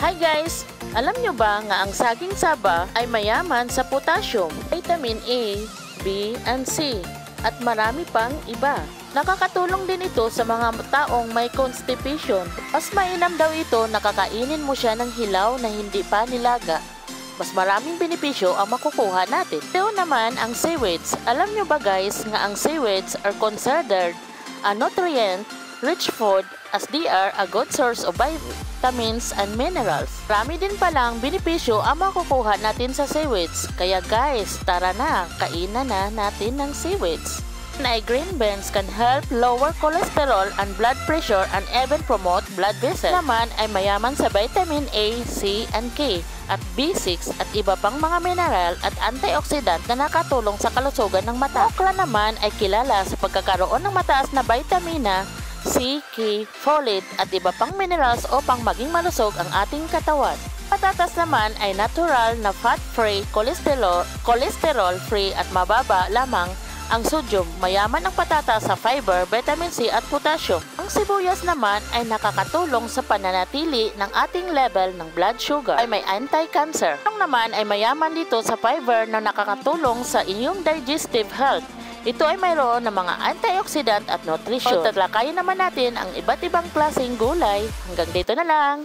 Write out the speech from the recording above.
Hi guys! Alam nyo ba nga ang saging saba ay mayaman sa potassium, vitamin A, B, and C, at marami pang iba. Nakakatulong din ito sa mga taong may constipation. Mas mainam daw ito na kakainin mo siya ng hilaw na hindi pa nilaga. Mas maraming benepisyo ang makukuha natin. Ito naman ang seaweeds. Alam nyo ba guys nga ang seaweeds are considered a nutrient-rich food as they are a good source of vitamins and minerals. Marami din palang benepisyo ang makukuha natin sa seaweeds. Kaya guys, tara na, kainan na natin ng seaweeds. Green beans can help lower cholesterol and blood pressure and even promote blood vessels. Naman ay mayaman sa vitamin A, C, and K at B6 at iba pang mga mineral at antioxidant na nakatulong sa kalusugan ng mata. Okra naman ay kilala sa pagkakaroon ng mataas na vitamina C, K, folate at iba pang minerals upang maging malusog ang ating katawan. Patatas naman ay natural na fat-free, cholesterol-free at mababa lamang ang sodium. Mayaman ang patatas sa fiber, vitamin C at potassium. Ang sibuyas naman ay nakakatulong sa pananatili ng ating level ng blood sugar. Ay may anti-cancer. Ang naman ay mayaman dito sa fiber na nakakatulong sa inyong digestive health. Ito ay mayroon ng mga antioxidant at nutrition. Tatalakayin naman natin ang iba't ibang klaseng gulay. Hanggang dito na lang.